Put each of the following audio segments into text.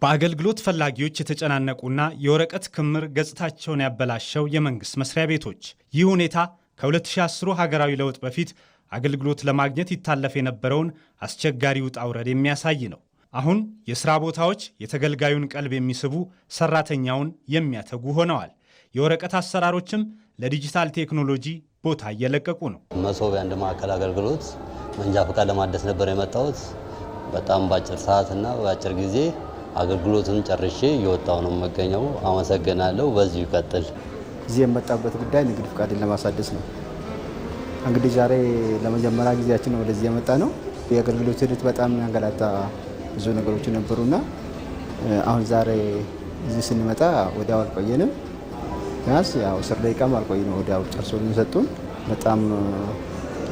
በአገልግሎት ፈላጊዎች የተጨናነቁና የወረቀት ክምር ገጽታቸውን ያበላሸው የመንግስት መስሪያ ቤቶች። ይህ ሁኔታ ከ2010 ሀገራዊ ለውጥ በፊት አገልግሎት ለማግኘት ይታለፍ የነበረውን አስቸጋሪ ውጣ ውረድ የሚያሳይ ነው። አሁን የሥራ ቦታዎች የተገልጋዩን ቀልብ የሚስቡ፣ ሰራተኛውን የሚያተጉ ሆነዋል። የወረቀት አሰራሮችም ለዲጂታል ቴክኖሎጂ ቦታ እየለቀቁ ነው። መሶብ የአንድ ማዕከል አገልግሎት መንጃ ፈቃድ ለማደስ ነበር የመጣሁት። በጣም በአጭር ሰዓትና በአጭር ጊዜ አገልግሎቱን ጨርሼ እየወጣሁ ነው የምገኘው። አመሰግናለሁ። በዚሁ ይቀጥል። እዚህ የመጣበት ጉዳይ ንግድ ፈቃድን ለማሳደስ ነው። እንግዲህ ዛሬ ለመጀመሪያ ጊዜያችን ወደዚህ የመጣ ነው። የአገልግሎት ሂደት በጣም ያንገላታ ብዙ ነገሮች ነበሩና አሁን ዛሬ እዚህ ስንመጣ ወዲያው አልቆየንም። ቢያንስ ያው 10 ደቂቃም አልቆየንም። ወዲያው ጨርሶ የሚሰጡን በጣም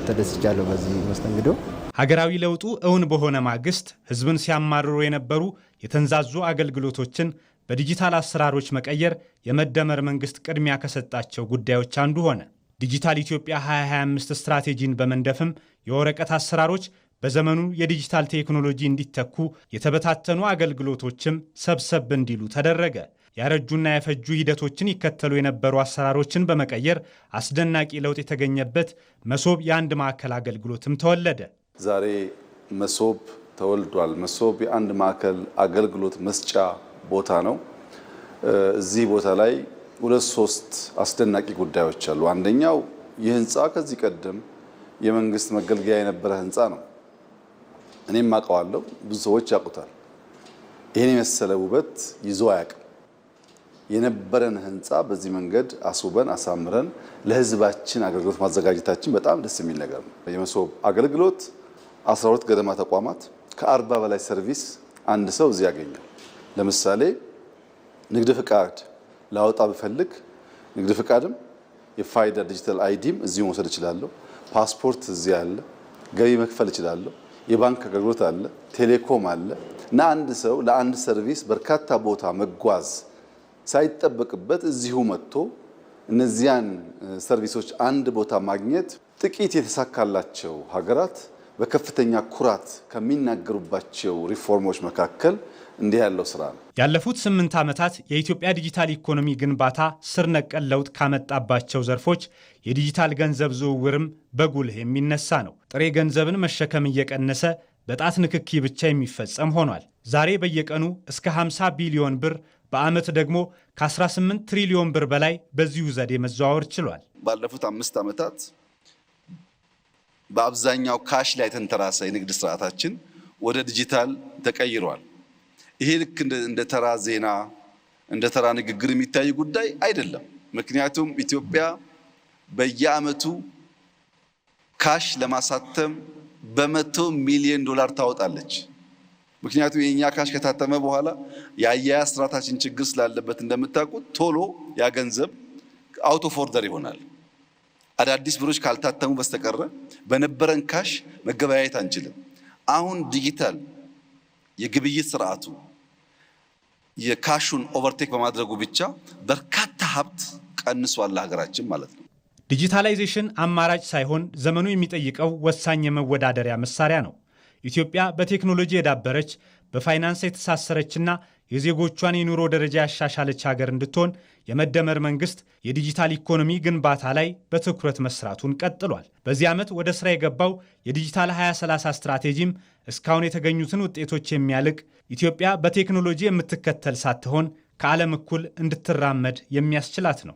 ተደስቻለሁ በዚህ መስተንግዶ። ሀገራዊ ለውጡ እውን በሆነ ማግስት ህዝብን ሲያማርሩ የነበሩ የተንዛዙ አገልግሎቶችን በዲጂታል አሰራሮች መቀየር የመደመር መንግስት ቅድሚያ ከሰጣቸው ጉዳዮች አንዱ ሆነ። ዲጂታል ኢትዮጵያ 2025 ስትራቴጂን በመንደፍም የወረቀት አሰራሮች በዘመኑ የዲጂታል ቴክኖሎጂ እንዲተኩ፣ የተበታተኑ አገልግሎቶችም ሰብሰብ እንዲሉ ተደረገ። ያረጁና የፈጁ ሂደቶችን ይከተሉ የነበሩ አሰራሮችን በመቀየር አስደናቂ ለውጥ የተገኘበት መሶብ የአንድ ማዕከል አገልግሎትም ተወለደ። ዛሬ መሶብ ተወልዷል። መሶብ የአንድ ማዕከል አገልግሎት መስጫ ቦታ ነው። እዚህ ቦታ ላይ 2-3 አስደናቂ ጉዳዮች አሉ። አንደኛው ይህ ህንፃ ከዚህ ቀደም የመንግስት መገልገያ የነበረ ህንፃ ነው። እኔም አውቀዋለሁ፣ ብዙ ሰዎች ያውቁታል። ይህን የመሰለ ውበት ይዞ አያውቅም። የነበረን ህንፃ በዚህ መንገድ አስውበን አሳምረን ለህዝባችን አገልግሎት ማዘጋጀታችን በጣም ደስ የሚል ነገር ነው። የመሶብ አገልግሎት 12 ገደማ ተቋማት ከ40 በላይ ሰርቪስ አንድ ሰው እዚህ ያገኛል። ለምሳሌ ንግድ ፍቃድ ላወጣ ብፈልግ ንግድ ፍቃድም የፋይዳ ዲጂታል አይዲም እዚሁ መውሰድ እችላለሁ። ፓስፖርት እዚህ አለ። ገቢ መክፈል እችላለሁ። የባንክ አገልግሎት አለ። ቴሌኮም አለ እና አንድ ሰው ለአንድ ሰርቪስ በርካታ ቦታ መጓዝ ሳይጠበቅበት እዚሁ መጥቶ እነዚያን ሰርቪሶች አንድ ቦታ ማግኘት ጥቂት የተሳካላቸው ሀገራት በከፍተኛ ኩራት ከሚናገሩባቸው ሪፎርሞች መካከል እንዲህ ያለው ስራ ነው። ያለፉት 8 ዓመታት የኢትዮጵያ ዲጂታል ኢኮኖሚ ግንባታ ስር ነቀል ለውጥ ካመጣባቸው ዘርፎች የዲጂታል ገንዘብ ዝውውርም በጉልህ የሚነሳ ነው። ጥሬ ገንዘብን መሸከም እየቀነሰ በጣት ንክኪ ብቻ የሚፈጸም ሆኗል። ዛሬ በየቀኑ እስከ 50 ቢሊዮን ብር፣ በዓመት ደግሞ ከ18 ትሪሊዮን ብር በላይ በዚሁ ዘዴ መዘዋወር ችሏል። ባለፉት 5 ዓመታት በአብዛኛው ካሽ ላይ የተንተራሰ የንግድ ስርዓታችን ወደ ዲጂታል ተቀይሯል። ይሄ ልክ እንደ ተራ ዜና እንደ ተራ ንግግር የሚታይ ጉዳይ አይደለም። ምክንያቱም ኢትዮጵያ በየዓመቱ ካሽ ለማሳተም በ100 ሚሊዮን ዶላር ታወጣለች። ምክንያቱም የኛ ካሽ ከታተመ በኋላ የአያያዝ ስርዓታችን ችግር ስላለበት እንደምታውቁት ቶሎ ያ ገንዘብ አውት ኦፍ ኦርደር ይሆናል። አዳዲስ ብሮች ካልታተሙ በስተቀረ በነበረን ካሽ መገበያየት አንችልም። አሁን ዲጂታል የግብይት ስርዓቱ የካሹን ኦቨርቴክ በማድረጉ ብቻ በርካታ ሀብት ቀንሷል ሀገራችን ማለት ነው። ዲጂታላይዜሽን አማራጭ ሳይሆን ዘመኑ የሚጠይቀው ወሳኝ የመወዳደሪያ መሳሪያ ነው። ኢትዮጵያ በቴክኖሎጂ የዳበረች በፋይናንስ የተሳሰረችና የዜጎቿን የኑሮ ደረጃ ያሻሻለች ሀገር እንድትሆን የመደመር መንግስት የዲጂታል ኢኮኖሚ ግንባታ ላይ በትኩረት መስራቱን ቀጥሏል። በዚህ ዓመት ወደ ሥራ የገባው የዲጂታል 2030 ስትራቴጂም እስካሁን የተገኙትን ውጤቶች የሚያልቅ፣ ኢትዮጵያ በቴክኖሎጂ የምትከተል ሳትሆን ከዓለም እኩል እንድትራመድ የሚያስችላት ነው።